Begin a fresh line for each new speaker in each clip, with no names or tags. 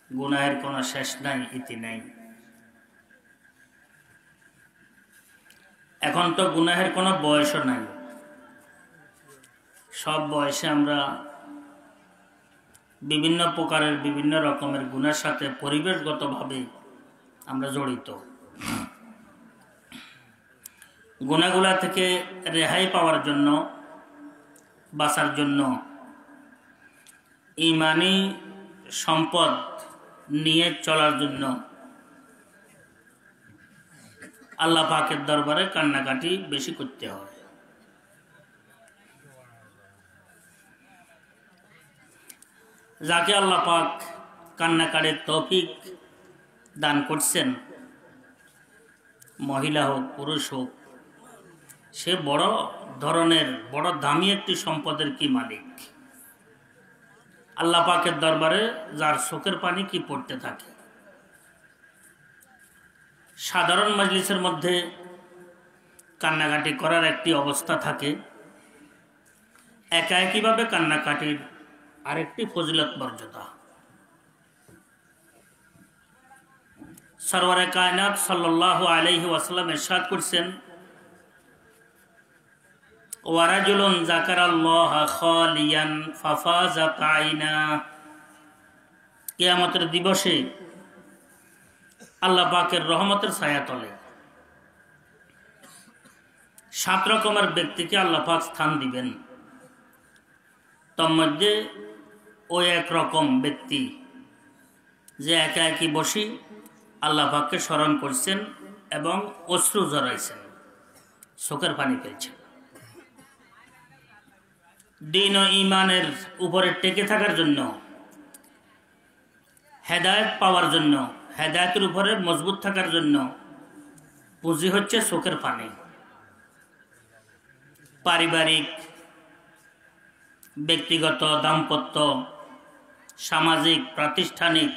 গুনাহের কোনো শেষ নাই, ইতি নাই। এখন তো গুনাহের কোনো বয়সও নাই। সব বয়সে আমরা বিভিন্ন প্রকারের বিভিন্ন রকমের গুনার সাথে পরিবেশগতভাবে আমরা জড়িত। গুনাহগুলা থেকে রেহাই পাওয়ার জন্য, বাঁচার জন্য ঈমানি সম্পদ নিয়ে চলার জন্য আল্লাহ পাকের দরবারে কান্নাকাটি বেশি করতে হয়। যাকে আল্লাহ পাক কান্নাকাটির তৌফিক দান করছেন, মহিলা হোক পুরুষ হোক, সে বড় ধরনের বড় দামি একটি সম্পদের কি মালিক। আল্লাহ পাকের দরবারে যার চোখের পানি কি পড়তে থাকে। সাধারণ মজলিসের মধ্যে কান্নাকাটি করার একটি অবস্থা থাকে, একা একইভাবে কান্নাকাটির আরেকটি ফজিলত মর্যাদা। সরওয়ারে কায়নাত সাল্লাল্লাহু আলাইহি ওয়াসাল্লাম ইরশাদ করেছেন, ওয়ারাজুলুন যাকারাল্লাহ খালিয়ান ফাফাজাত আইনা। কিয়ামতের দিবসে আল্লাহ পাকের রহমতের ছায়াতলে 7 রকমের ব্যক্তিকে আল্লাহ পাক স্থান দিবেন। তার মধ্যে ওই এক রকম ব্যক্তি যে একা একই বসে আল্লাহ পাককে স্মরণ করছেন এবং অশ্রু ঝরাইছেন, চোখের পানি ফেলছেন। দ্বীন ও ঈমানের উপরে টেকে থাকার জন্য, হেদায়েত পাওয়ার জন্য, হেদায়েতের উপরে মজবুত থাকার জন্য পুঁজি হচ্ছে চোখের পানি। পারিবারিক, ব্যক্তিগত, দাম্পত্য, সামাজিক, প্রাতিষ্ঠানিক,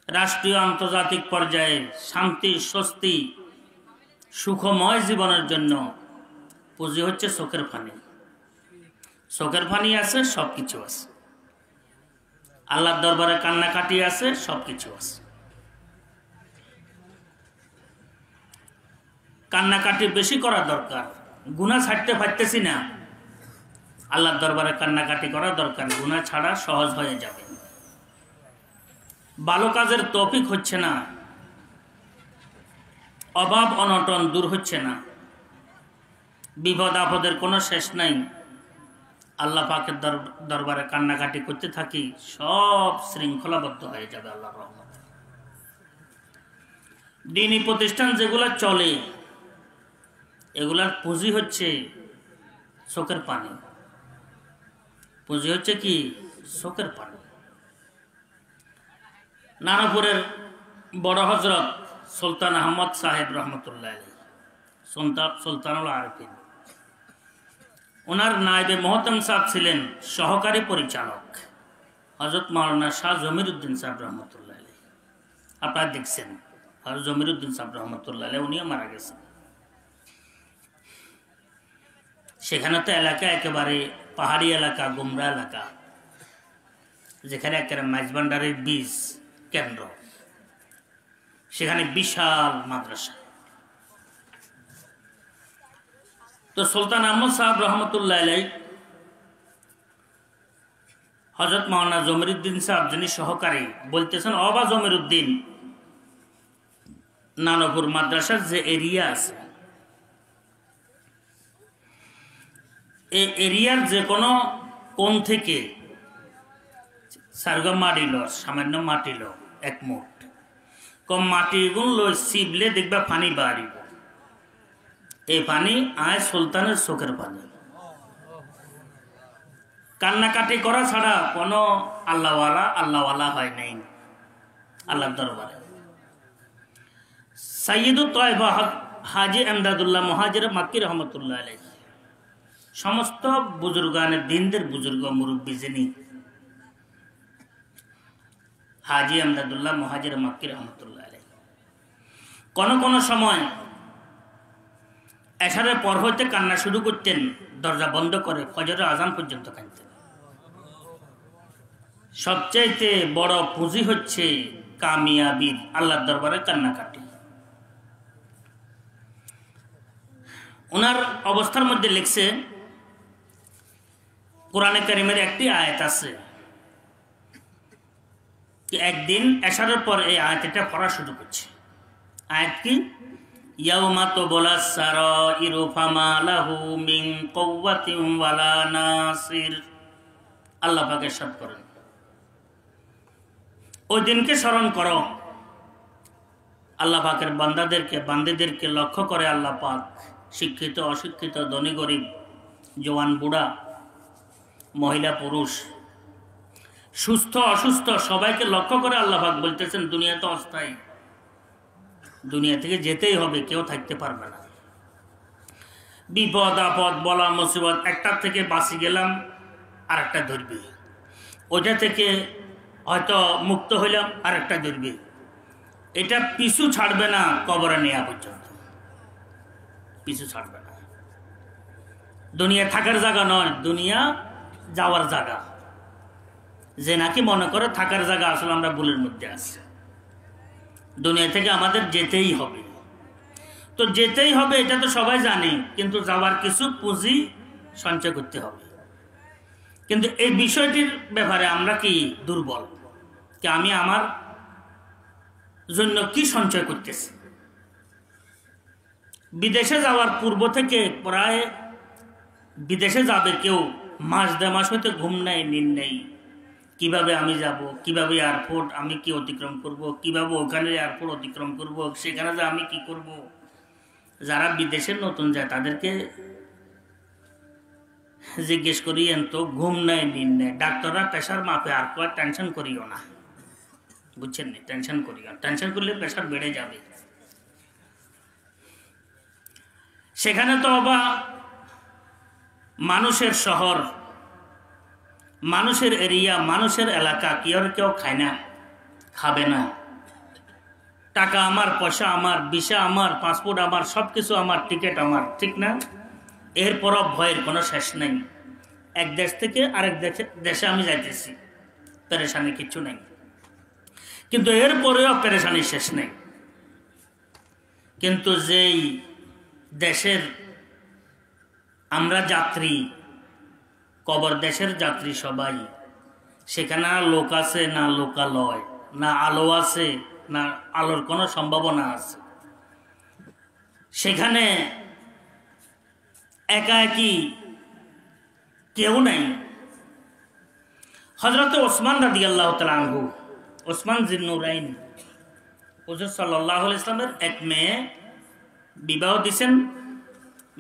রাষ্ট্রীয়, আন্তর্জাতিক পর্যায়ে শান্তি, স্বস্তি, সুখময় জীবনের জন্য পুঁজি হচ্ছে চোখের পানি। চোখের পানি আছে, সব কিছু আছে। আল্লাহর দরবারে কান্নাকাটি আছে, সব কিছু আছে। কান্নাকাটি বেশি করা দরকার। গুনাহ ছাড়তে পারতেছি না, আল্লাহর দরবারে কান্নাকাটি করা দরকার। গুনাহ ছাড়া সহজ হয়ে যাবে। ভালো কাজের তৌফিক হচ্ছে না, অভাব অনটন দূর হচ্ছে না, বিপদ আপদের কোনো শেষ নাই। আল্লাহ পাকের দরবারে কান্নাকাটি করতে থাকি, সব শৃঙ্খলাবদ্ধ হয়ে যাবে আল্লাহর রহমতে। দ্বীনি প্রতিষ্ঠান যেগুলো চলে, এগুলার পুঁজি হচ্ছে চোখের পানি। পুঁজি হচ্ছে কি? চোখের পানি। নানাপুরের বড় হজরত সুলতান আহমদ সাহেব রহমতুল্লাহ আলাইহি, সুলতানুল আরিফিন, ওনার নায়েবে মোহতাম সাহেব ছিলেন সহকারী পরিচালক হযরত মাওলানা শাহ জমিরউদ্দিন সাহেব রহমতুল্লাহ আলাইহি। আপনারা দেখছেন হযরত জমিরউদ্দিন সাহেব রহমতুল্লাহ আলাইহি, উনিও মারা গেছেন। সেখানে তো এলাকা একেবারে পাহাড়ি এলাকা, গুমরা এলাকা, যেখানে একেবারে মাইজভান্ডারের বীজ কেন্দ্র, সেখানে বিশাল মাদ্রাসা। তো সুলতান আহমদ সাহেব রহমতুল্লাহ আলাইহি হযরত মাওলানা জমিরউদ্দিন সাহেব যিনি সহকারী, বলতেছেন, অবা জমিরউদ্দিন, নানপুর মাদ্রাসার যে এরিয়া আছে, এই এরিয়ার যে কোনো কোণ থেকে সারগা মাটি লো, সামান্য মাটি লো, এক মুঠ কম মাটি গুণ লো, শিবলে দেখবা পানি বাড়িব। এই পানি আয় সুলতানের চোখের পানি। কান্নাকাটি করা ছাড়া কোনো আল্লাহওয়ালা হয় নাই আল্লাহর দরবারে। সাইয়্যিদুত তায়েফা হাজী আমদাদুল্লাহ মুহাজির মাক্কি রহমতুল্লাহ আলাইহি, সমস্ত বুজুর্গানের দিনদের বুজুর্গ মুরব্বী যিনি, হাজী আমদাদুল্লাহ মুহাজির মাক্কি রহমতুল্লাহ আলাইহি, কোন সময় এশারের পর হইতে কান্না শুরু করতেন, দরজা বন্ধ করে ফজরের আজান পর্যন্ত কাঁদতেন। সবচাইতে বড় পুঁজি হচ্ছে কামিয়াবি, আল্লাহর দরবারে কান্নাকাটি। ওনার অবস্থার মধ্যে লিখছে, কোরআনে কারিমের একটি আয়াত আছে, একদিন এশারের পর এই আয়াতটা পড়া শুরু করছে। আয়াত কি? ইয়াউমা তুবলাস সারাইরু ফামা লাহু মিন কুওয়াতিন ওয়ালা নাসির। আল্লাহ পাক ইরশাদ করেন, ওই দিনকে স্মরণ করো। আল্লাহ পাকের বান্দাদেরকে লক্ষ্য করে আল্লাহ পাক শিক্ষিত অশিক্ষিত, ধনী গরিব, জওয়ান বুড়া, মহিলা পুরুষ, সুস্থ অসুস্থ সবাইকে লক্ষ্য করে আল্লাহ পাক বলতেছেন, দুনিয়া তো অস্থায়ী, দুনিয়া থেকে যেতেই হবে, কেউ থাকতে পারবে না। বিপদ আপদ বলা মুসিবত, একটার থেকে বাঁচি গেলাম আর একটা ধরবে, ওইটা থেকে হয়তো মুক্ত হইলাম আর একটা ধরবে, এটা পিছু ছাড়বে না কবরে নেওয়া পর্যন্ত, পিছু ছাড়বে না। দুনিয়া থাকার জায়গা নয়, দুনিয়া যাওয়ার জায়গা। যে নাকি মনে করে থাকার জায়গা, আসলে আমরা ভুলের মধ্যে আছি। দুনিয়া থেকে আমাদের যেতেই হবে, তো যেতেই হবে এটা তো সবাই জানে, কিন্তু যাওয়ার কিছু পুঁজি সঞ্চয় করতে হবে। কিন্তু এই বিষয়টির ব্যাপারে আমরা কি দুর্বল, কি আমি আমার জন্য কি সঞ্চয় করতেছি? বিদেশে যাওয়ার পূর্ব থেকে প্রায়, বিদেশে যাবে কেউ, মাস দেড় মাস হয়তো ঘুম নেই, নিন নেই, কিভাবে আমি যাব, কিভাবে এয়ারপোর্ট আমি কি অতিক্রম করব, কিভাবে ওখানে এয়ারপোর্ট অতিক্রম করব, সেখানে যা আমি কি করব। যারা বিদেশে নতুন যায় তাদেরকে জিজ্ঞেস করি, তো ঘুম নেই, নিন নেই। ডাক্তাররা প্রেশার মাপে, আর কয় টেনশন করিও না, বুঝছেন না, টেনশন করিও, টেনশন করলে প্রেশার বেড়ে যাবে। সেখানে তো আবার মানুষের শহর, মানুষের এরিয়া, মানুষের এলাকা, কেউ খায় না, খাবে না। টাকা আমার, পয়সা আমার, ভিসা আমার, পাসপোর্ট আমার, সব কিছু আমার, টিকিট আমার, ঠিক না? এরপরও ভয়ের কোনো শেষ নেই। এক দেশ থেকে আরেক দেশে আমি যাইতেছি, পেরেশানি কিচ্ছু নেই, কিন্তু এরপরেও পেরেশানি শেষ নেই। কিন্তু যেই দেশের আমরা যাত্রী, কবর দেশের যাত্রী সবাই, সেখানে না লোক আছে, না লোকালয়, না আলো আছে, না আলোর কোনো সম্ভাবনা আছে। সেখানে একাকী কেউ নাই। হযরত ওসমান রাদিয়াল্লাহু তাআলা আনহু, ওসমান জিন্নুরাইন, হুজুর সাল্লাল্লাহু আলাইহি ওয়াসাল্লামের এক মেয়ে বিবাহ দিয়েছেন,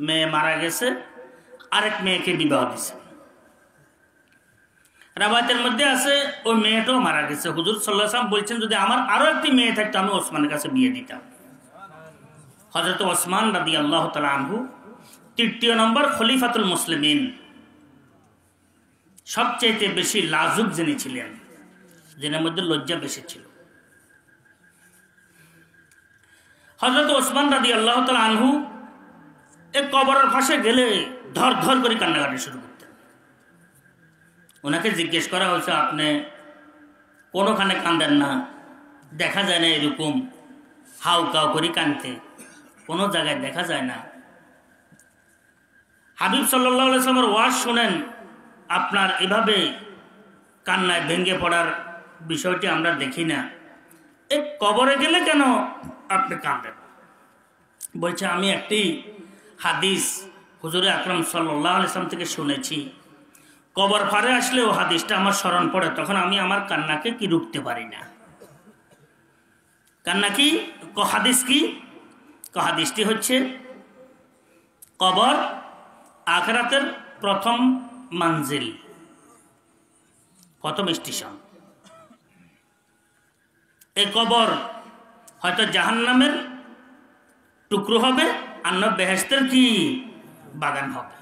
মেয়ে মারা গেছে, আরেক মেয়েকে বিবাহ দিয়েছেন। রাবাতের মধ্যে আছে ওই মেয়েটাও মারা গেছে। হুজুর সাল্লাল্লাহু আলাইহি ওয়াসাল্লাম বলছেন, যদি আমার আরো একটি মেয়ে থাকতো আমি ওসমানের কাছে বিয়ে দিতাম। হযরত ওসমান রাদিয়াল্লাহু তাআলা আনহু তৃতীয় নম্বর খলিফাতুল মুসলিমিন, সবচেয়ে বেশি লাজুক যিনি ছিলেন, যিনার মধ্যে লজ্জা বেশি ছিল। হযরত ওসমান রাদিয়াল্লাহু তাআলা আনহু এই কবরের পাশে গেলে ধর ধর করে কান্নাকাটি শুরু করতেন। ওনাকে জিজ্ঞেস করা হয়েছে, আপনি কোনোখানে কান্দেন না, দেখা যায় না এরকম হাউ কাউ করে কানতে, কোনো জায়গায় দেখা যায় না। হাবিব সাল্লাল্লাহু আলাইহি ওয়াসাল্লামের ওয়াজ শুনেন, আপনার এভাবে কান্নায় ভেঙে পড়ার বিষয়টি আমরা দেখি না। এই কবরে গেলে কেন আপনি কাঁদেন? বলছে, আমি একটি হাদিস হুজুরে আকরাম সাল্লাল্লাহু আলাইহি ওয়াসাল্লাম থেকে শুনেছি, কবর পারে আসলে ও হাদিসটা আমার স্মরণ পড়ে, তখন আমি আমার কান্নাকে কি রুখতে পারি না। কান্না কি? হাদিস কি? হাদিসটি হচ্ছে, কবর আখিরাতের প্রথম মানজিল, প্রথম স্টেশন। এই কবর হয়তো জাহান্নামের টুকরো হবে, আর না বেহেশতের কি বাগান হবে।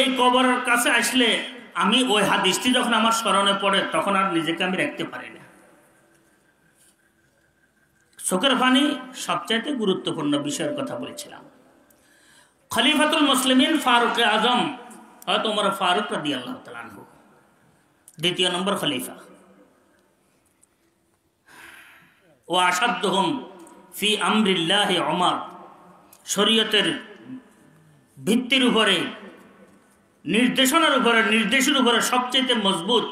এই কবরের কাছে আসলে আমি ওই হাদিসটি যখন আমার স্মরণে পড়ে, তখন আর নিজেকে আমি রাখতে পারি না। চোখের পানি সবচাইতে গুরুত্বপূর্ণ বিষয়ের কথা বলেছিলাম। খলিফাতুল মুসলিমিন ফারুক আজম হযরত ওমর ফারুক রাদিয়াল্লাহু তাআলা আনহু, দ্বিতীয় নম্বর খলিফা। ও আসাদ্দুহুম ফি আমরিল্লাহি ওমর, শরীয়তের ভিত্তির উপরে, নির্দেশনার উপরে, নির্দেশের উপরে সবচেয়ে মজবুত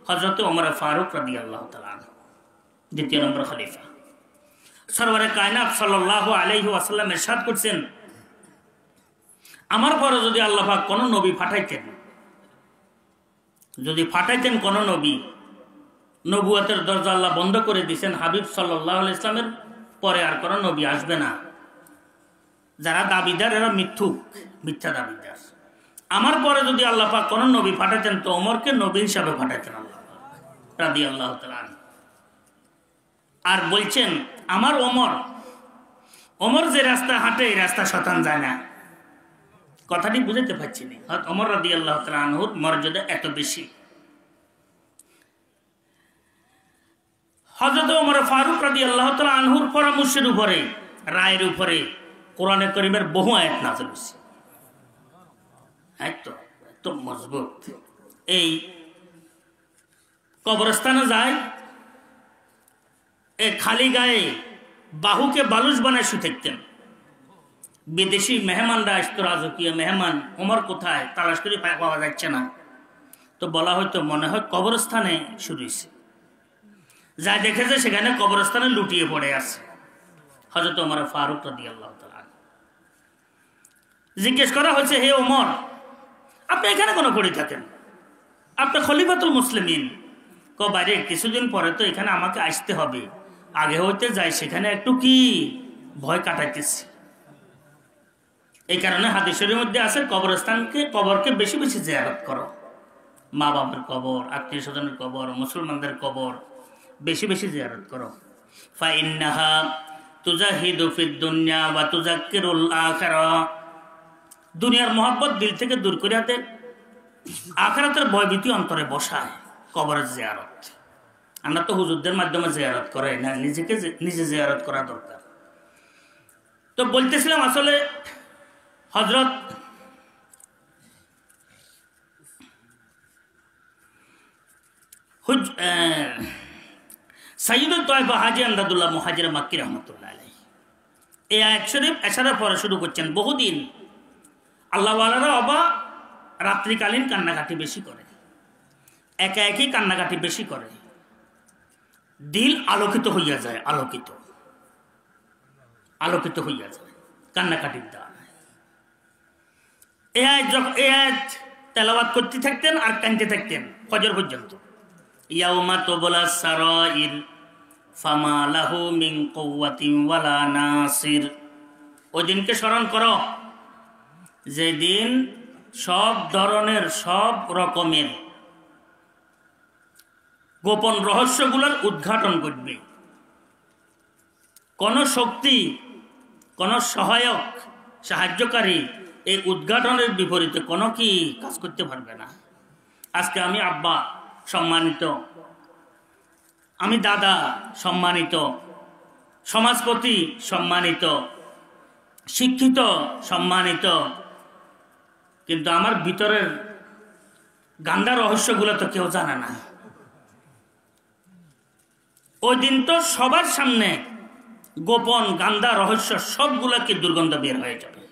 হযরত ওমর ফারুক রাদিয়াল্লাহু তাআলা আনহু, দ্বিতীয় নম্বর খলিফা। সরওয়ারে কায়নাত সাল্লাল্লাহু আলাইহি ওয়াসাল্লাম ইরশাদ করছেন, আমার পরে যদি আল্লাহ পাক কোন নবী পাঠাইতেন, যদি পাঠাইতেন কোন নবী, নবুয়তের দরজা আল্লাহ বন্ধ করে দিয়েছেন, হাবিব সাল্লাল্লাহু আলাইহি ইসলামের পরে আর কোন নবী আসবে না। যারা দাবিদার এরা মিথ্যুক, মিথ্যা দাবিদার। আমার পরে যদি আল্লাহ পাক কোন নবী পাঠাতেন তো ওমরকে নবী হিসাবে পাঠাতেন আল্লাহ পাক রাদিয়াল্লাহু তাআলা। আর বলছেন আমার ওমর যে রাস্তা হাঁটে এই রাস্তা শয়তান যায় না। কথাটি বুঝাতে পারছি না। ওমর রাদিয়াল্লাহু তাআলা আনহুর মর্যাদা এত বেশি। হযরত ওমর ফারুক রাদিয়াল্লাহু তাআলা আনহুর পরামর্শের উপরে, রায়ের উপরে কোরআনে কারীমের বহু আয়াত নাযিল হয়েছে। এত মজবুত। এই কবরস্থানে যায়, এ খালি গায়ে বাহুকে বালুশ বানায় শুয়ে থাকতেন। বিদেশি মেহমানরা আসতো, রাজকীয় মেহমান, ওমর কোথায় তালাশ করে পাওয়া যাচ্ছে না, তো বলা হয়তো মনে হয় কবরস্থানে শুরু হয়েছে। যা দেখেছে সেখানে কবরস্থানে লুটিয়ে পড়ে আছে হযরত ওমর ফারুক রাদিয়াল্লাহু তাআলা। জিজ্ঞেস করা হয়েছে, হে ওমর, আপনি এখানে কোনো পড়ে থাকেন? আপনি খলিফাতুল মুসলিমিন। বাইরে কিছুদিন পরে তো এখানে আমাকে আসতে হবে, আগে হইতে যাই সেখানে একটু কি ভয় কাটাইতেছি। এই কারণে হাদিসের মধ্যে আছে কবরকে বেশি বেশি জিয়ারত করো। মা বাবার কবর, আত্মীয় স্বজনের কবর, মুসলমানদের কবর বেশি বেশি জিয়ারত করো। ফাইন্নাহা তুজাহিদু ফিদ দুনিয়া ওয়া তুযাক্কিরুল আখিরা, দুনিয়ার মহব্বত দিল থেকে দূর করে হাতে আখিরাতের ভয়ভীতি অন্তরে বসায় কবরের জিয়ারত। আমরা তো হুজুরদের মাধ্যমে জিয়ারত করাই না, নিজে জিয়ারত করা দরকার। তো বলতেছিলাম আসলে হযরত সাইয়্যিদুত তায়েফা হাজী আমদাদুল্লাহ মুহাজির মাক্কি রাহমাতুল্লাহ আলাইহি এই আয়াত শরীফ এশারা পড়া শুরু করছেন। বহুদিন আল্লাহওয়ালারা বাবা রাত্রিকালীন কান্নাকাটি বেশি করে, একা একই কান্নাকাটি বেশি করে, দিল আলোকিত হইয়া যায়, আলোকিত হইয়া যায় কান্নাকাটির দ্বারা। এই আয়াত তেলাওয়াত করতে থাকতেন আর কাঁদতে থাকতেন ফজর পর্যন্ত। ইয়াউমা তুবলাস সারাইর ফামা লাহু মিন কুওয়াতিন ওয়ালা নাসির, ওই দিনকে স্মরণ করো যেদিন সব ধরনের, সব রকমের গোপন রহস্যগুলোর উদ্ঘাটন করবে। কোন শক্তি, কোন সহায়ক, সাহায্যকারী এই উদ্ঘাটনের বিপরীতে কোনো কি কাজ করতে পারবে না। আজকে আমি আব্বা সম্মানিত, আমি দাদা সম্মানিত, সমাজপতি সম্মানিত, শিক্ষিত সম্মানিত, কিন্তু আমার ভিতরের গান্ধা রহস্যগুলো তো কেউ জানে না। ওই দিন তো সবার সামনে গোপন গান্ধা রহস্য সবগুলোকে দুর্গন্ধ বের হয়ে যাবে।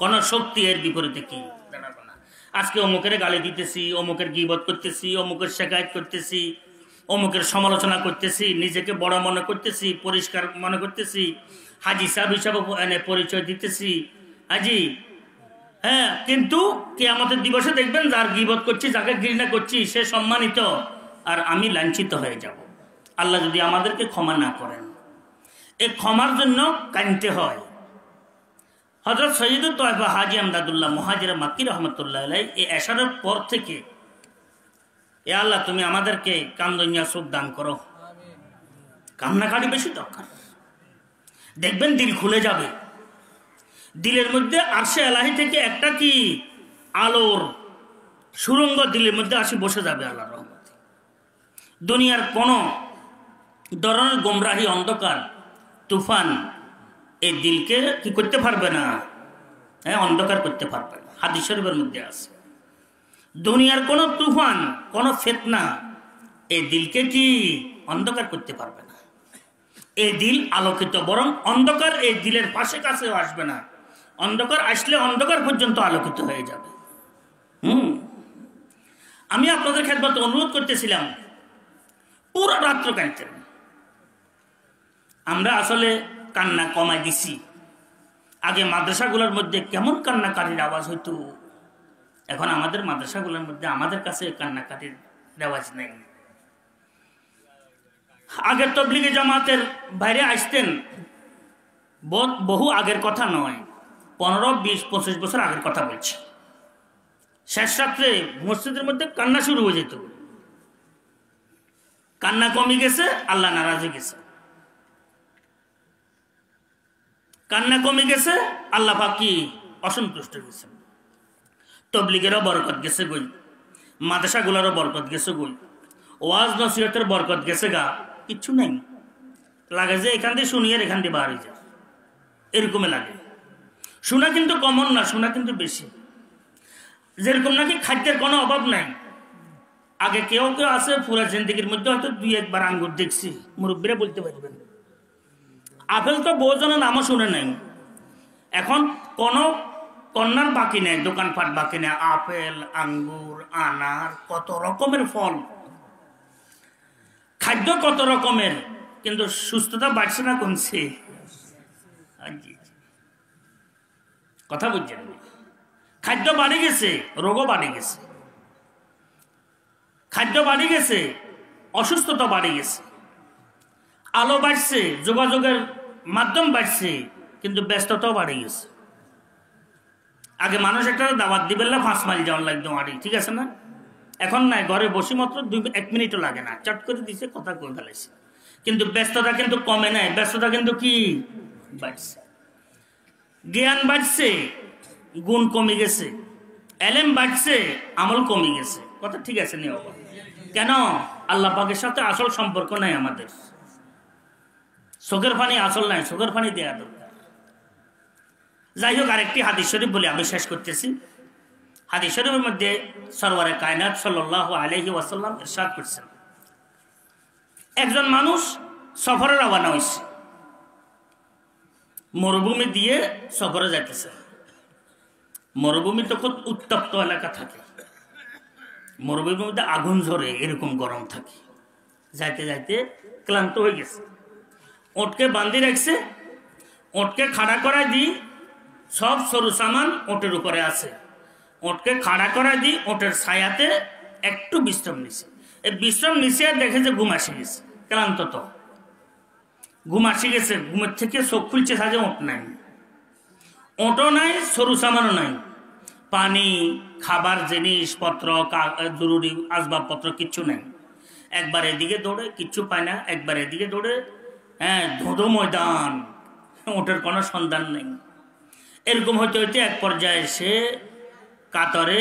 কোন শক্তি এর বিপরীতে কি জানাবো না। আজকে অমুকের গালি দিতেছি, অমুকের গীবত করতেছি, অমুকের শেখায়ত করতেছি, অমুকের সমালোচনা করতেছি, নিজেকে বড় মনে করতেছি, পরিষ্কার মনে করতেছি, হাজি সাহেব হিসাবে পরিচয় দিতেছি হাজি। হ্যাঁ, কিন্তু কিয়ামতের দিবসে দেখবেন যার গীবত করছি, যাকে ঘৃণা করছি সে সম্মানিত আর আমি লাঞ্ছিত হয়ে যাব, আল্লাহ যদি আমাদেরকে ক্ষমা না করেন। এই ক্ষমার জন্য কাঁদতে হয়। হযরত সাইয়্যিদুত তায়েফা হাজী আমদাদুল্লাহ মুহাজির মাক্কি রাহমাতুল্লাহ আলাইহি এই এশারার পর থেকে, এ আল্লাহ তুমি আমাদেরকে কান্দনিয়া সুখ দান করো। কান্নাকাটি বেশি দরকার, দেখবেন দিল খুলে যাবে। দিলের মধ্যে আরশে এলাহি থেকে একটা কি আলোর সুরঙ্গ দিলের মধ্যে আসি বসে যাবে আল্লাহর রহমতে। দুনিয়ার কোন ধরনের গোমরাহি, অন্ধকার, তুফান এই দিলকে কি করতে পারবে না, হ্যাঁ, অন্ধকার করতে পারবে না। হাদিস শরীফের মধ্যে আছে দুনিয়ার কোন তুফান, কোন ফিতনা এই দিলকে কি অন্ধকার করতে পারবে না। এই দিল আলোকিত, বরং অন্ধকার এই দিলের পাশে কাছেও আসবে না। অন্ধকার আসলে অন্ধকার পর্যন্ত আলোকিত হয়ে যাবে। আমি আপনাদের খেদমতে অনুরোধ করতেছিলাম, পুরো রাত্র কাঁদতেন। আমরা আসলে কান্না কমাই দিছি। আগে মাদ্রাসাগুলোর মধ্যে কেমন কান্নাকাটির আওয়াজ হইতো, এখন আমাদের মাদ্রাসাগুলোর মধ্যে আমাদের কাছে কান্নাকাটির আওয়াজ নেই। আগের তবলিগি জামাতের বাইরে আসতেন, বহু আগের কথা নয়, 15, 20, 25 বছর আগের কথা বলছি। শেষ রাত্রে মসজিদের মধ্যে কান্না শুরু হয়ে যেত। কান্না কমে গেছে, আল্লাহ নারাজ হয়ে গেছে। কান্না কমে গেছে, আল্লাহ পাক কি অসন্তুষ্ট হয়েছে। তবলিগেরও বরকত গেছে গই, মাদ্রাসাগুলোরও বরকত গেছে গই, ওয়াজ নসিহতের বরকত গেছে গা, কিচ্ছু নেই। লাগে যে এখান দিয়ে শুনিয়ে এখান দিয়ে বার হয়ে যায়, এরকমই লাগে। শোনা কিন্তু কমন না, শোনা কিন্তু বেশি। যেরকম নাকি খাদ্যের কোনো অভাব নাই। আগে কেউ কেউ আছে পুরা জিন্দিগির মধ্যে হয়তো 2-1 বার আঙ্গুর দেখছি, মুরব্বীরা বলতে পারবেন। আপেল তো বহুজনের নামও শুনে নাই। এখন কোন কন্যার বাকি নেই, দোকানপাট বাকি নেই। আপেল, আঙ্গুর, আনার, কত রকমের ফল, খাদ্য কত রকমের, কিন্তু সুস্থতা বাড়ছে না কমছে? কথা বুঝছেন? খাদ্য বাড়ি গেছে, রোগও বাড়ি গেছে। খাদ্য বাড়ি গেছে, অসুস্থতা বাড়ি গেছে। আলো বাড়ছে, যোগাযোগের মাধ্যম বাড়ছে, কিন্তু ব্যস্ততাও বাড়ি গেছে। আগে মানুষ একটা দাওয়াত দিবেন না 5 মাইল যাওয়ার লাগতো আড়ি, ঠিক আছে না? এখন নাই, ঘরে বসে মাত্র 1 মিনিটও লাগে না, চট করে দিছে, কথা কয়ে ফেলেছে। কিন্তু ব্যস্ততা কিন্তু কমে নাই, ব্যস্ততা কিন্তু কি বাড়ছে। জ্ঞান বাড়ছে, গুণ কমে গেছে। এলেম বাড়ছে, আমল কমে গেছে। কথা ঠিক আছে নি? কেন? আল্লাহ পাকের সাথে আসল সম্পর্ক নাই আমাদের। চোখের পানি আসল নাই, চোখের পানি দেয়া দরকার। যাই হোক, আরেকটি হাদিস শরীফ বলে আমি শেষ করতেছি। হাদিস শরীফের মধ্যে সরওয়ারে কায়নাত সাল্লাল্লাহু আলাইহি ওয়াসাল্লাম ইরশাদ করেছেন, একজন মানুষ সফরে রওনা হয়েছে, মরুভূমি দিয়ে সফরে যাইতেছে। মরুভূমি তো খুব উত্তপ্ত এলাকা থাকে, মরুভূমির মধ্যে আগুন ঝরে, এরকম গরম থাকে। যাইতে যাইতে ক্লান্ত হয়ে গেছে, ওটকে বান্ধি রাখছে, ওটকে খাড়া করায় দিই, সব সরু সামান ওটের উপরে আছে। ওটকে খাড়া করায় দিই, ওটের ছায়াতে একটু বিশ্রাম নিছে। এই বিশ্রাম নিচে দেখে যে ঘুম আসে গেছে, ক্লান্ত তো ঘুম আসে গেছে। ঘুমের থেকে চোখ খুলছে, সাজে ওট নাই, ওটও নাই, সরু সামানও নাই, পানি, খাবার জিনিসপত্র, জরুরি আসবাবপত্র কিচ্ছু নেই। একবার এদিকে দৌড়ে, কিচ্ছু পায় না, একবার এদিকে দৌড়ে, ধুধু ময়দান, ওটের কোনো সন্ধান নেই। এরকম হইতে হইতে এক পর্যায়ে সে কাতরে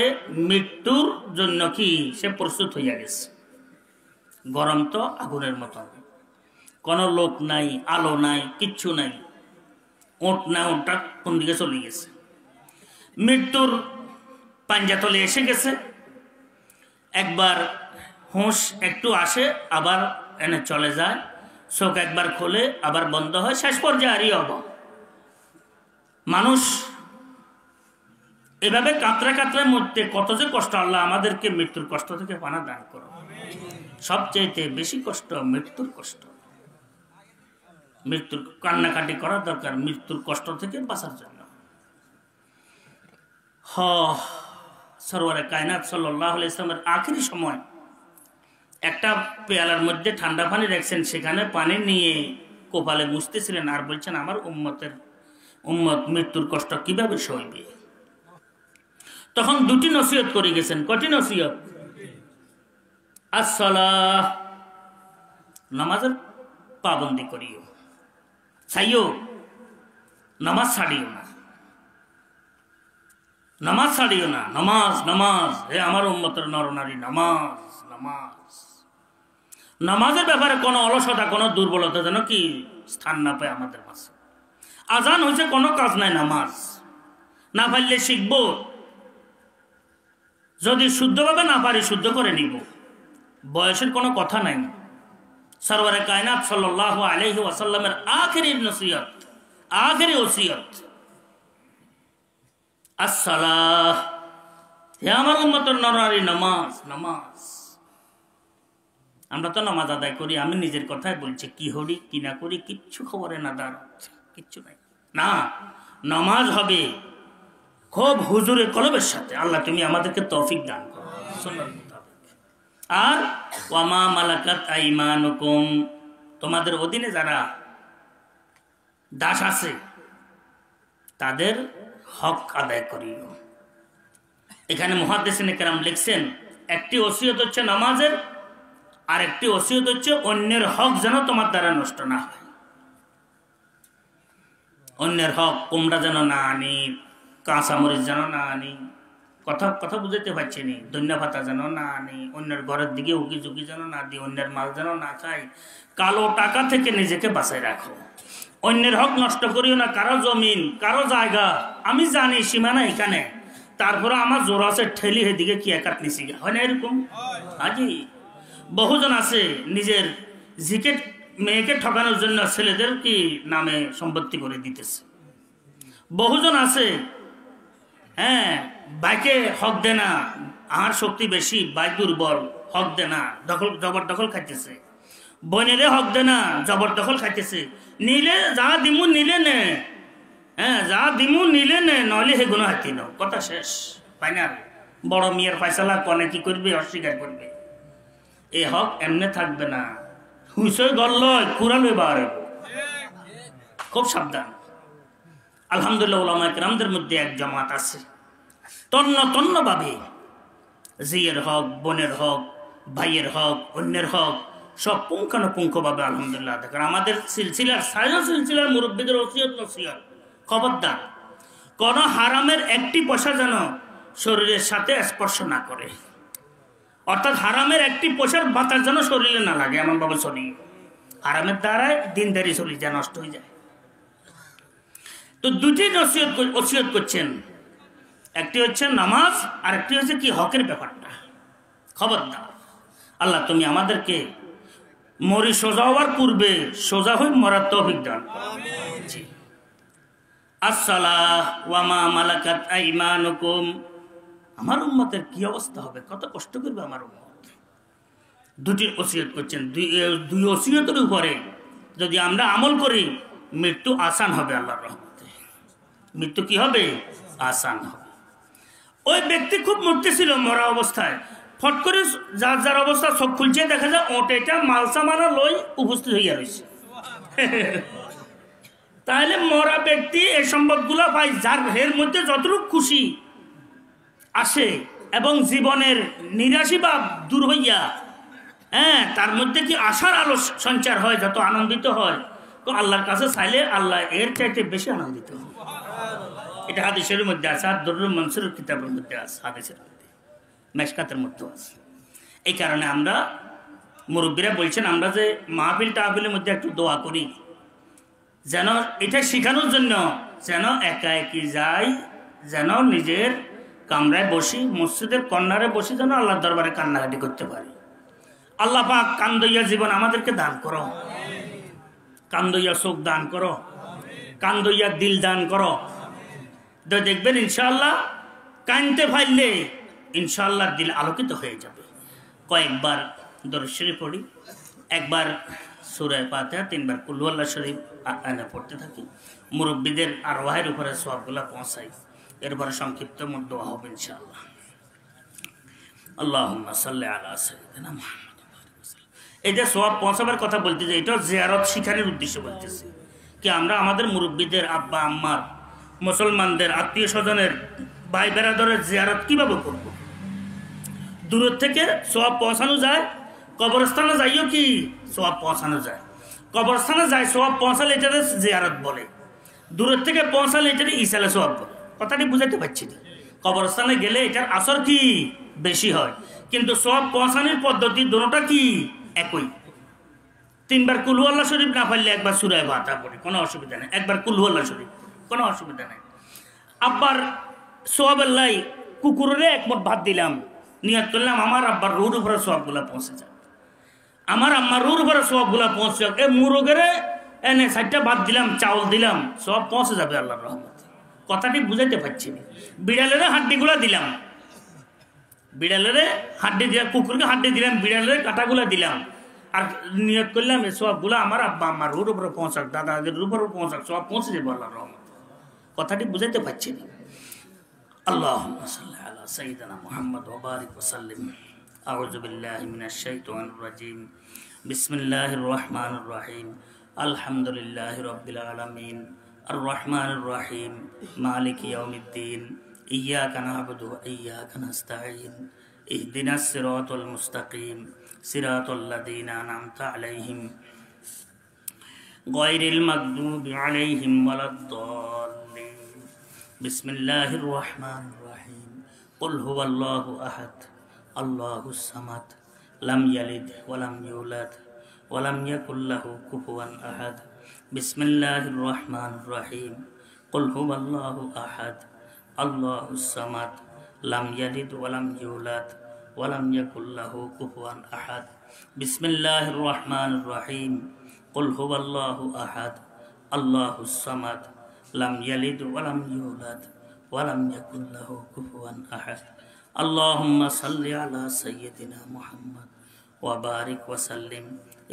মৃত্যুর জন্য কি সে প্রস্তুত হইয়া গেছে। গরম তো আগুনের মতন, কোনো লোক নাই, আলো নাই, কিচ্ছু নাই, ওট না, ওটা কোন দিকে চলে গেছে। মৃত্যুর পাঞ্জাতলে এসে গেছে। একবার হুঁশ একটু আসে, আবার এনে চলে যায়, চোখ একবার খোলে, আবার বন্ধ হয়, শেষ পর্যায়ে আরই হব। মানুষ এভাবে কাতরা কাতরার মধ্যে কত যে কষ্ট। আল্লাহ আমাদেরকে মৃত্যুর কষ্ট থেকে পানা দান করো। সবচেয়ে বেশি কষ্ট মৃত্যুর কষ্ট। মৃত্যুর কান্নাকাটি করা দরকার মৃত্যুর কষ্ট থেকে বাঁচার জন্য। সরওয়ারে কায়নাত সাল্লাল্লাহু আলাইহি ওয়াসাল্লামের আখেরি সময় একটা পেয়ালার মধ্যে ঠান্ডা পানি রাখছেন, সেখানে পানি নিয়ে কপালে মুছতেছিলেন আর বলছেন, আমার উম্মত মৃত্যুর কষ্ট কিভাবে সইবে। তখন 2টি নসিহত করে গেছেন। কটি নসিহত? আসসালাহ, নামাজের পাবন্দি করিও, চাইও নামাজ ছাড়িও না, নামাজ ছাড়িও না, নামাজ নামাজ, হে আমার উম্মতের নরনারী, নামাজ নামাজ। নামাজের ব্যাপারে কোনো অলসতা, কোনো দুর্বলতা যেন কি স্থান না পায় আমাদের মাঝে। আজান হয়েছে, কোনো কাজ নাই, নামাজ না পারলে শিখবো, যদি শুদ্ধভাবে না পারি শুদ্ধ করে নিব, বয়সের কোনো কথা নাই। সরওয়ারে কায়নাত সাল্লাল্লাহু আলাইহি ওয়াসাল্লামের আখেরি নসিহত, আখেরি ওসিয়ত, আসসালাহ, হে আমার উম্মতের নরনারী, নামাজ নামাজ। আমরা তো নামাজ আদায় করি, আমি নিজের কথাই বলছি, কি হরি কি না করি কিচ্ছু খবরে না, দাঁড়াত কিচ্ছু নাই। না, নামাজ হবে খুব হুজুরে কলবের সাথে। আল্লাহ তুমি আমাদেরকে তৌফিক দান করো সুন্নাত মোতাবেক। আর ওয়ামা মালাকাত আইমানুকুম, তোমাদের অধীনে যারা দাস আছে তাদের হক আদায় করিও। এখানে মুহাদ্দিসিনে কেরাম লিখছেন, একটি ওসিয়ত হচ্ছে নামাজের, আর একটি ওসিয়ত হচ্ছে অন্যের হক যেন তোমার দ্বারা নষ্ট না হয়। অন্যের হক, কুমড়া যেন না আনি, কাঁচামরিচ যেন না আনি, কথা বুঝাইতে পারছি নি, ধনিয়া পাতা যেন না আনি, অন্যের ঘরের দিকে উকি ঝুঁকি যেন না দিই, অন্যের মাল যেন না খাই, কালো টাকা থেকে নিজেকে বাঁচায় রাখো। অন্যের হক নষ্ট করিও না। কারো জমিন, কারো জায়গা, আমি জানি সীমানা এখানে, তারপরে আমার জোর আছে ঠেলি হেদিকে কি একাত নিছি, হয় না এরকম? আজি বহুজন আছে নিজের জিকে মেয়েকে ঠকানোর জন্য ছেলেদের কি নামে সম্পত্তি করে দিতেছে। বহুজন আছে হ্যাঁ বাইকে হক দে না, আর শক্তি বেশি, বাইক দুর্বল, হক দে না, জবরদখল খাইতেছে। বনেরে হক দে না, জবরদখল খাইতেছে। নিলে যা দিমু নিলে নে, হ্যাঁ যা দিমু নিলে নে, নইলে হে গুণ হাতি নাও, কথা শেষ। ফাইনাল বড় মেয়ের ফয়সালা কনে কি করবে, অস্বীকার করবে। এই হক এমনে থাকবে না, হুঁসই গল্ল কুড়ালে বার, খুব সাবধান। আলহামদুলিল্লাহ উলামায়ে কেরামদের মধ্যে এক জামাত আছে, তন্ন ভাবে জিয়ের হক, বোনের হক, ভাইয়ের হক, অন্যের হক সব পুঙ্খানুপুঙ্খভাবে আলহামদুলিল্লাহ দেখেন। আমাদের সিলসিলার মুরব্বীদের ওসিয়ত নসিহত, খবরদার কোন হারামের একটি পয়সা যেন শরীরের সাথে স্পর্শ না করে, অর্থাৎ হারামের একটি পয়সার বাতাস যেন শরীরে না লাগে, এমন ভাবে চলি। হারামের দ্বারাই দিনদারি চলি যায়, নষ্ট হয়ে যায়। তো দুটি ওসিয়ত করছেন, একটি হচ্ছে নামাজ, আর একটি হচ্ছে কি হকের ব্যাপারটা। খবরদার, আল্লাহ তুমি আমাদেরকে মরি সোজা হওয়ার পূর্বে সোজা হয়ে মরার তৌফিক দান। আসসালাহ ওয়ামা মালাকাত আইমানুকুম, আমার উম্মতের কি অবস্থা হবে, কত কষ্ট করবে আমার উম্মত। দুটি ওসিয়ত করছেন, দুই ওসিয়তের উপরে যদি আমরা আমল করি মৃত্যু আসান হবে আল্লাহর রহমতে। মৃত্যু কি হবে? আসান হবে। ওই ব্যক্তি খুব মরতেছিল, মরা অবস্থায় ফট করে যার অবস্থা চোখ খুলছে, দেখা যায় ওটা মালসামানা লই উপস্থিত হইয়া রয়েছে। তাহলে মরা ব্যক্তি এই সম্পদগুলো পাই, যার এর মধ্যে যতটুকু খুশি আসে এবং জীবনের নিরাশী বা দূর হইয়া তার মধ্যে কি আশার আলো সঞ্চার হয়, যত আনন্দিত হয়, তো আল্লাহর কাছে চাইলে আল্লাহ এর চাইতে বেশি আনন্দিত হয়। এটা হাদিসের মধ্যে আছে, আর দুরুল মনসুর কিতাবের মধ্যে আছে, হাদিসের মধ্যে, মেশকাতের মধ্যে আছে। এই কারণে আমরা মুরব্বীরা বলছেন, আমরা যে মাহফিল টাহফিলের মধ্যে একটু দোয়া করি, যেন এটা শেখানোর জন্য, যেন একা একই যাই, যেন নিজের কামরায় বসি, মসজিদের কর্নারে বসি, যেন আল্লাহর দরবারে কান্নাকাটি করতে পারি। আল্লাহ পাক কান্দইয়া জীবন আমাদেরকে দান করো, কান্দইয়া চোখ দান করো, কান্দইয়া দিল দান করো। তো দেখবেন ইনশাআল্লাহ কানতে ফাইলে ইনশাআল্লাহ দিল আলোকিত হয়ে যাবে। কয়েকবার দরুদ শরীফ পড়ি, একবার সূরা ফাতিহা, 3 বার কুল হুয়াল্লাহ শরীফ আয়না পড়তে থাকি। মুরব্বীদের আর ওয়াহের উপরে সওয়াবগুলো পৌঁছাই, এরপরে সংক্ষিপ্ত দোয়া হবে ইনশাআল্লাহ। আল্লাহুম্মা সাল্লি আলা সাইয়্যিদিনা মুহাম্মদ। এই যে সওয়াব পৌঁছাবার কথা বলতে যে, এটা জিয়ারত শিখানোর উদ্দেশ্যে বলতেছি কি আমরা আমাদের মুরব্বীদের, আব্বা আম্মার, মুসলমানদের, আত্মীয় স্বজনের, ভাই বেরাদরের জিয়ারত কিভাবে করব। দূর থেকে সওয়াব পৌঁছানো যায়, কবরস্থানে যাইও কি সওয়াব পৌঁছানো যায়। কবরস্থানে যায় সওয়াব পৌঁছালে এটাতে জিয়ারত বলে, দূরের থেকে পৌঁছালে এটাতে ইসালে সওয়াব বলে। কথাটি বুঝাতে পারছি না। কবরস্থানে গেলে এটার আসর কি বেশি হয়, কিন্তু সওয়াব পৌঁছানোর পদ্ধতি দুটোটা কি একই। 3 বার কুল হুয়াল্লাহ শরীফ না পারলে একবার সূরা ফাতিহা পড়ি, কোনো অসুবিধা নেই। একবার কুল হুয়াল্লাহ শরীফ, কোনো অসুবিধা নেই। আব্বার সওয়াবের লাই কুকুরের 1 মুঠ ভাত দিলাম, নিয়ত করলাম আমার আব্বার রুর উপরে সবগুলা পৌঁছে যাক, আমার আম্মার রুর উপরে সবগুলা পৌঁছে যাক। এ মুরগেরে এনে 4টা ভাত দিলাম, চাউল দিলাম, সব পৌঁছে যাবে আল্লাহর রহমত। কথাটি বুঝাইতে পারছি না। বিড়ালের হাড্ডিগুলা দিলাম, বিড়ালের হাড্ডি দিলাম, কুকুরকে হাড্ডি দিলাম, বিড়ালের কাঁটাগুলা দিলাম, আর নিয়ত করলাম এই সবগুলা আমার আব্বা আম্মার রুর উপরে পৌঁছাক, দাদাদের রুর উপরে পৌঁছাক, সব পৌঁছে যাবে আল্লাহর রহমত। কথাটি বুঝাইতে পারছি না। আল্লাহুম্মা সাল্লি আলা সাইয়্যিদিনা মুহাম্মদ ওয়া বারিক ওয়া সাল্লিম। আউযু বিল্লাহি মিনাশ শাইতানির রাজীম। বিসমিল্লাহির রহমানির রহিম। আলহামদুলিল্লাহি রাব্বিল আলামিন। আর রহমানির রহিম। মালিকি ইয়াউমিদ্দিন। ইয়্যাকা না'বুদু ওয়া ইয়্যাকা নাস্তাঈন। ইহদিনাস সিরাতাল মুস্তাকিম। সিরাতাল লাযীনা আন'আমতা আলাইহিম গায়রিল মাগদুবি আলাইহিম ওয়ালাদ-দাল্লিন। বিসমিল্লাহির রহমানির রহিম। কুল হুয়াল্লাহু আহাদ, আল্লাহুস সামাদ, লাম ইয়ালিদ ওয়া লাম ইউলাদ ওয়া লাম ইয়াকুল লাহু কুফুয়ান আহাদ। বিসমিল্লাহির রহমানির রহিম। কুল হুয়াল্লাহু আহাদ, আল্লাহুস সামাদ, লাম ইয়ালিদ ওয়া লাম ইউলাদ ওয়া লাম ইয়াকুল লাহু কুফুয়ান আহাদ। বিসমিল্লাহির রহমানির রহিম। কুল হুয়াল্লাহু আহাদ, আল্লাহুস সামাদ, লাম ইয়ালিদ ওয়া লাম ইউলাদ ওয়া লাম ইয়াকুল লাহু কুফুয়ান আহাদ। আল্লাহুম্মা সাল্লি আলা সাইয়্যিদিনা মুহাম্মদ ওয়া বারিক ওয়া সাল্লিম।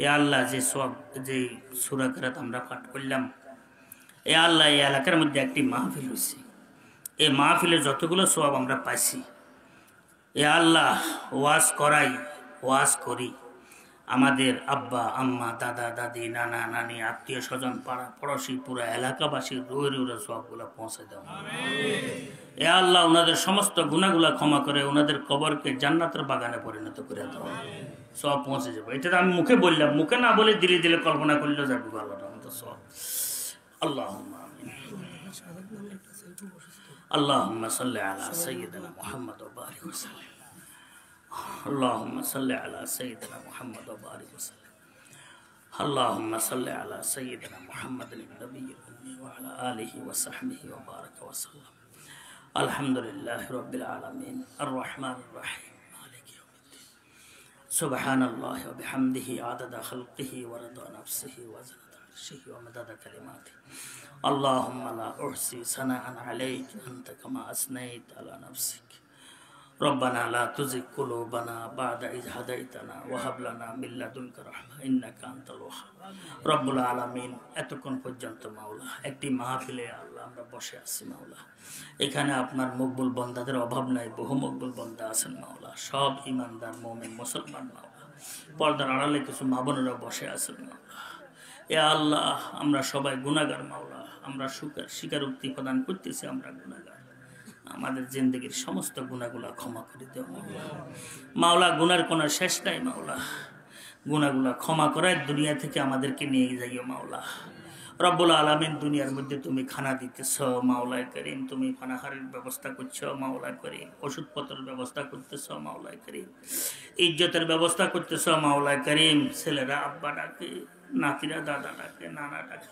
এ আল্লাহ, যে সূরা কিরাত আমরা পাঠ করলাম, এ আল্লাহ, এই এলাকার মধ্যে একটি মাহফিল হয়েছে, এই মাহফিলে যতগুলো সওয়াব আমরা পাইছি, এ আল্লাহ, ওয়াজ করাই, ওয়াজ করি, আমাদের আব্বা আম্মা, দাদা দাদি, নানা নানি, আত্মীয় স্বজন, পাড়া পড়োশি, পুরা এলাকাবাসীর রুহে রুহে সবগুলো পৌঁছে দাও। এ আল্লাহ, ওনাদের সমস্ত গুনাহগুলা ক্ষমা করে ওনাদের কবরকে জান্নাতের বাগানে পরিণত করে দাও, সব পৌঁছে যাবে। এটা তো আমি মুখে বললাম, মুখে না বলে দিলে দিলে কল্পনা করলেও যাবে আল্লাহ রহমত সব। আল্লাহুম্মা আমিন। আল্লাহুম্মা সাল্লি আলা সাইয়্যিদিনা মুহাম্মদ ওয়া বারিক ওয়া সাল্লিম। اللهم صل على سيدنا محمد وبارك وسلم. اللهم صل على سيدنا محمد النبي الأمي وعلى آله وصحبه وبارك وسلم. الحمد لله رب العالمين الرحمن الرحيم مالك يوم الدين. سبحان الله وبحمده عدد خلقه ورضا نفسه وزنة عرشه ومدد كلماته. اللهم لا أحصي ثناء عليك أنت كما أثنيت على نفسك. ربنا لا تزغ قلوبنا بعد إذ هديتنا وهب لنا من لدنك رحمة إنك أنت الوهاب. রব্বুল আলামিন, এতক্ষণ পর্যন্ত মাওলা একটি মাহফিলে আল্লাহ আমরা বসে আছি মাওলা, এখানে আপনার মকবুল বান্দাদের অভাব নাই, বহু মকবুল বান্দা আছেন মাওলা, সব ইমানদার মুমিন মুসলমান মাওলা, পর্দার আড়ালে কিছু মা বোনেরা বসে আছেন মাওলা। এ আল্লাহ, আমরা সবাই গুনাহগার মাওলা, আমরা স্বীকারোক্তি প্রদান করতেছি আমরা গুনাহগার, আমাদের জিন্দগির সমস্ত গুনাহগুলা ক্ষমা করে দেও মাওলা। গুনার কোনো শেষ নাই মাওলা, গুনাহগুলা ক্ষমা করায় দুনিয়া থেকে আমাদেরকে নিয়ে যাইও মাওলা। রব্বুল আলামিন, দুনিয়ার মধ্যে তুমি খানা দিতেছ মাওলায়ে করিম, তুমি পানাহারের ব্যবস্থা করছো মাওলায়ে করিম, ওষুধপত্রের ব্যবস্থা করতেছ মাওলায়ে করিম, ইজ্জতের ব্যবস্থা করতেছ মাওলায়ে করিম। ছেলেরা আব্বা ডাকে, নাতিরা দাদা ডাকে, নানা ডাকে,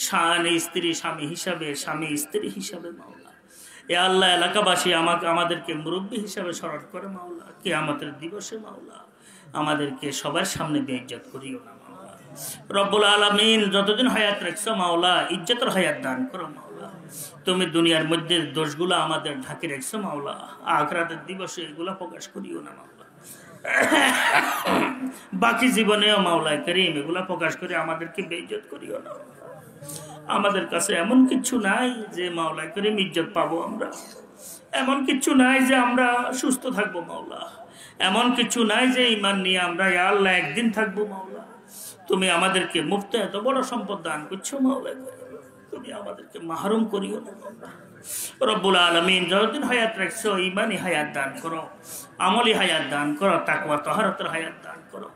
স্বামী স্ত্রী স্বামী হিসাবে, স্বামী স্ত্রী হিসাবে মাওলা। এ আল্লাহ, এলাকাবাসী আমাদেরকে মুরব্বী হিসাবে স্মরণ করে মাওলা, কিয়ামতের দিবসে মাওলা আমাদেরকে সবার সামনে বেইজ্জত করিও না মাওলা। রব্বুল আলামিন, যতদিন হায়াত রাখছো মাওলা, ইজ্জতের হায়াত দান করো মাওলা। তুমি দুনিয়ার মধ্যে দোষগুলো আমাদের ঢাকি রাখছো মাওলা, আখিরাতের দিবসে এগুলো প্রকাশ করিও না মাওলা। বাকি জীবনেও মাওলায়ে করিম এগুলা প্রকাশ করে আমাদেরকে বেইজ্জত করিও না। আমাদের কাছে এমন কিছু নাই যে মাওলায়ে করিম ইজ্জত পাবো আমরা, এমন কিছু নাই যে আমরা সুস্থ থাকবো মাওলা, এমন কিছু নাই যে ঈমান নিয়ে আমরা ইয়া আল্লাহ একদিন থাকবো মাওলা। তুমি আমাদেরকে মুফতে এত বড় সম্পদ দান করছো মাওলায়ে করিম, তুমি আমাদেরকে মাহরুম করিও না মাওলা। রব্বুল আলামিন, যতদিন হায়াত রাখছো ঈমানি হায়াত দান করো, আমলি হায়াত দান করো, তাকওয়া তাহারাতের হায়াত দান করো।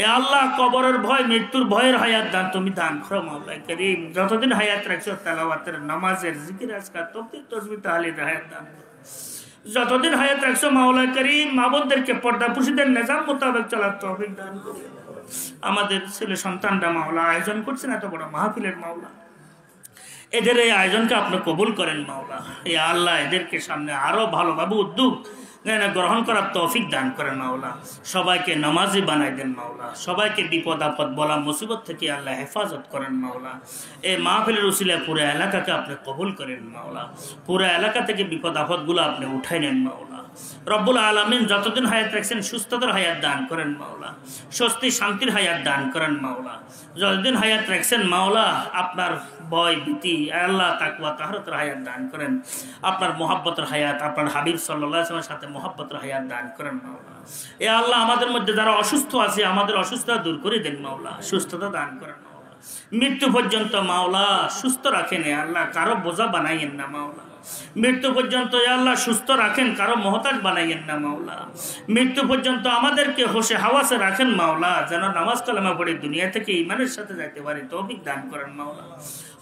এ আল্লাহ, কবরের ভয়, মৃত্যুর ভয়ের হায়াত দান তুমি দান করো মাওলায়ে করিম। যতদিন হায়াত রাখছো তেলাওয়াতের, নামাজের, জিকির, আজকার, তাকবীর, তাসবিহ, তাহলিলের হায়াত দান করো। যতদিন হায়াত রাখছো মাওলায়ে করিম, মা-বোনদেরকে পর্দাপুরুষদের নিজাম মোতাবেক চলার তৌফিক দান করো। আমাদের ছেলে সন্তানরা মাওলা আয়োজন করছেন এত বড় মাহফিলের মাওলা, এদের এই আয়োজনকে আপনি কবুল করেন মাওলা। এই আল্লাহ, এদেরকে সামনে আরো ভালোভাবে উদ্যোগ গ্রহণ করার তৌফিক দান করেন মাওলা। সবাইকে নামাজি বানাই দেন মাওলা। সবাইকে বিপদ আপদ বলা মুসিবত থেকে আল্লাহ হেফাজত করেন মাওলা। এই মাহফিলের উসিলায় পুরো এলাকাকে আপনি কবুল করেন মাওলা। পুরো এলাকা থেকে বিপদ আপদগুলো আপনি উঠাই নেন মাওলা। রব্বুল আলামিন যতদিন হায়াত রাখছেন সুস্থতার হায়াত দান করেন মাওলা। স্বস্তি শান্তির হায়াত দান করেন মাওলা। যতদিন হায়াত রাখছেন মাওলা আপনার ভয় ভীতি আল্লাহ তাকওয়া তাহরাতের হায়াত দান করেন। আপনার মোহাব্বতের হায়াত, আপনার হাবিব সাল্লাল্লাহু আলাইহি ওয়াসাল্লামের সাথে মোহাব্বতের হায়াত দান করেন মাওলা। এ আল্লাহ আমাদের মধ্যে যারা অসুস্থ আছে আমাদের অসুস্থতা দূর করে দেন মাওলা। সুস্থতা দান করেন মাওলা। মৃত্যু পর্যন্ত মাওলা সুস্থ রাখেন এ আল্লাহ, কারো বোঝা বানাইয়েন না মাওলা। মৃত্যু পর্যন্ত আল্লাহ সুস্থ রাখেন, কারো মহতাজ বানাইয়েন না মাওলা। মৃত্যু পর্যন্ত আমাদেরকে হোশে হাওয়াসে রাখেন মাওলা, যেন নামাজ কালামা পড়ে দুনিয়া থেকে ঈমানের সাথে যাইতে পারি তৌফিক দান করেন মাওলা।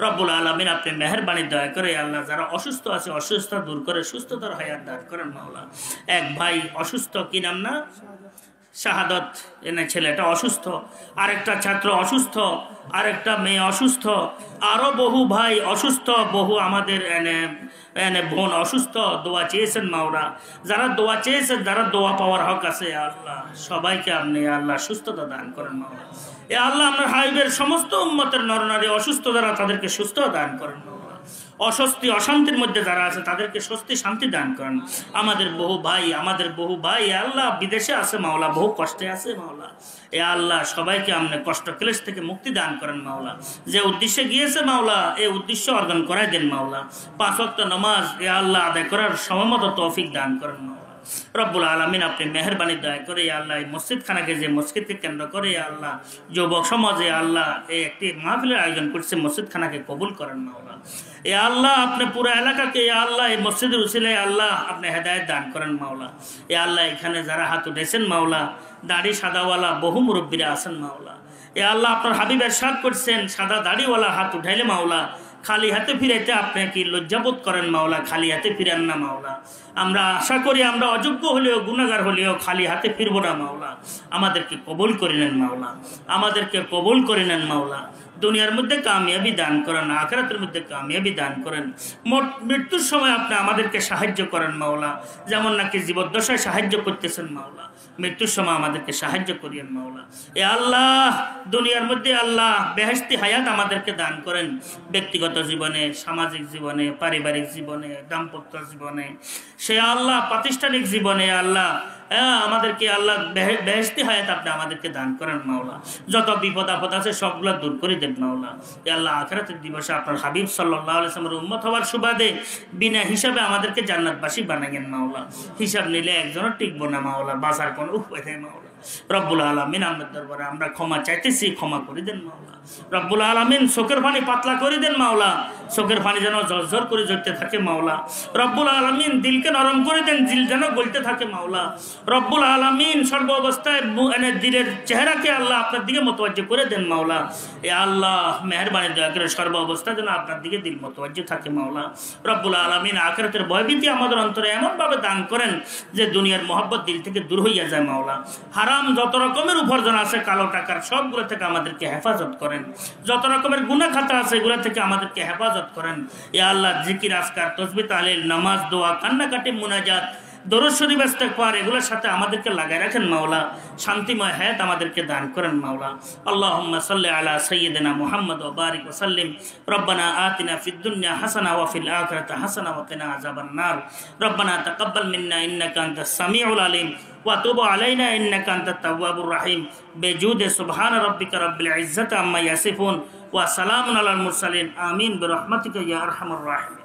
রব্বুল আলামিন আপনি মেহেরবানি দয়া করে আল্লাহ যারা অসুস্থ আছে অসুস্থতা দূর করে সুস্থতার হায়াত দান করেন মাওলা। এক ভাই অসুস্থ, কি নাম না, শাহাদত, এনে ছেলেটা অসুস্থ, আরেকটা ছাত্র অসুস্থ, আরেকটা মেয়ে অসুস্থ, আরো বহু ভাই অসুস্থ, বহু আমাদের এনে বোন অসুস্থ। দোয়া চেয়েছেন মাওলা। যারা দোয়া চেয়েছেন, যারা দোয়া পাওয়ার হক আছে আল্লাহ সবাইকে আপনি আল্লাহ সুস্থতা দান করেন মাওলা। এ আল্লাহ আপনার হাবিবের সমস্ত উম্মতের নরনারী অসুস্থ যারা তাদেরকে সুস্থ দান করেন মাওলা। অস্বস্তি অশান্তির মধ্যে যারা আছে তাদেরকে স্বস্তি শান্তি দান করেন। আমাদের বহু ভাই আল্লাহ বিদেশে আছে মাওলা, বহু কষ্টে আছে মাওলা। এ আল্লাহ সবাইকে আপনি কষ্ট ক্লেশ থেকে মুক্তি দান করেন মাওলা। যে উদ্দেশ্যে গিয়েছে মাওলা এই উদ্দেশ্য অর্জন করাই দেন মাওলা। 5 ওয়াক্ত নামাজ এ আল্লাহ আদায় করার সময়মতো তৌফিক দান করেন মাওলা। রব্বুল আলামিন আপনি মেহেরবানি দয়া করে আল্লাহ এই মসজিদ খানাকে, যে মসজিদকে কেন্দ্র করে আল্লাহ যুবক সমাজে আল্লাহ এই একটি মাহফিলের আয়োজন করছে, মসজিদ খানাকে কবুল করেন মাওলা। এ আল্লাহ আপনি পুরো এলাকাকে আল্লাহ এই মসজিদের উসিলায় আল্লাহ আপনি হেদায়েত দান করেন মাওলা। এ আল্লাহ এখানে যারা হাত উঠেছেন মাওলা, দাড়ি সাদাওয়ালা বহু মুরব্বীরা আছেন মাওলা। এ আল্লাহ আপনার হাবিব ইরশাদ করছেন সাদা দাড়িওয়ালা হাত উঠাইলে মাওলা খালি হাতে ফিরাইতে আপনি কি লজ্জাবোধ করেন মাওলা, খালি হাতে ফিরান না মাওলা। আমরা আশা করি আমরা অযোগ্য হলেও গুনাহগার হলেও খালি হাতে ফিরবো না মাওলা। আমাদেরকে কবুল করে নেন মাওলা, আমাদেরকে কবুল করে নেন মাওলা। দুনিয়ার মধ্যে কামিয়াবি দান করেন, আখিরাতের মধ্যে কামিয়াবি দান করেন। মৃত্যুর সময় আপনি আমাদেরকে সাহায্য করেন মাওলা, যেমন নাকি জীবদ্দশায় সাহায্য করতেছেন মাওলা। মৃত্যুর সময় আমাদেরকে সাহায্য করিয়েন মাওলা। এ আল্লাহ দুনিয়ার মধ্যে আল্লাহ বেহেশতি হায়াত আমাদেরকে দান করেন, ব্যক্তিগত জীবনে, সামাজিক জীবনে, পারিবারিক জীবনে, দাম্পত্য জীবনে, সে আল্লাহ প্রাতিষ্ঠানিক জীবনে আল্লাহ আমাদেরকে আল্লাহ বেহেশতি হায়াত আপনি আমাদেরকে দান করেন মাওলা। যত বিপদ আপদ আছে সবগুলো দূর করে দেন মাওলা। এ আল্লাহ আখিরাতের দিবসে আপনার হাবিব সাল্লাল্লাহু আলাইহি ওয়াসাল্লামের উম্মত হওয়ার সুবাদে বিনা হিসাবে আমাদেরকে জান্নাতবাসী বানাইয়েন মাওলা। হিসাব নিলে একজনও টিকবো না মাওলা, বাঁচার কোনো উপায় নেই মাওলা। রব্বুল আলামিন আপনার দরবারে আমরা ক্ষমা চাইতেছি, ক্ষমা করে দেন মাওলা। রব্বুল আলামিন চোখের পানি পাতলা করে দেন মাওলা, চোখের পানি যেন ঝরঝর করে ঝরতে থাকে মাওলা। রব্বুল আলামিন দিলকে নরম করে দেন, দিল যেন গলতে থাকে মাওলা। রব্বুল আলামিন সর্ব অবস্থায় দিলের চেহারাকে আল্লাহ আপনার দিকে মুতওয়াজ্জিহ করে দেন মাওলা। এ আল্লাহ মেহেরবানি দয়া করে সর্ব অবস্থায় যেন আপনার দিকে দিল মুতওয়াজ্জিহ থাকে মাওলা। রব্বুল আলামিন আখিরাতের ভয়ভীতি আমাদের অন্তরে এমনভাবে দান করেন যে দুনিয়ার মহব্বত দিল থেকে দূর হইয়া যায় মাওলা। হারাম যত রকমের উপার্জন আছে কালো টাকার সবগুলো থেকে আমাদেরকে হেফাজত করেন। যত রকমের গুনাহ খাতা আছে এগুলো থেকে আমাদেরকে হেফাজত করেন। এ আল্লাহ জিকির আজকার তাসবিহ তাহলিল নামাজ দোয়া কান্নাকাটি মুনাজাত দরুদ শরীফ ইস্তেগফার এগুলোর সাথে আমাদেরকে লাগায় রাখেন মাওলা। শান্তিময় হায়াত আমাদেরকে দান করেন মাওলা। আল্লাহুম্মা সাল্লি আলা সাইয়্যিদিনা মুহাম্মদ ওয়া বারিক ওয়া সাল্লিম। রব্বানা আতিনা ফিদ দুনিয়া হাসানা ওয়া ফিল আখিরাতি হাসানা ওয়া কিনা আযাবান নার। রব্বানা তাকাব্বাল মিন্না ইন্নাকা আনতাস সামিউল আলিম ওয়া তুব আলাইনা ইন্নাকা আনতাত তাওয়াবুর রহিম। বেজুদে সুবহান রাব্বিকা রাব্বিল ইজ্জাতি আম্মা ইয়াসিফুন ওয়া সালামুন আলাল মুরসালিন। আমিন বিরহমাতিকা ইয়া আরহামার রাহিম।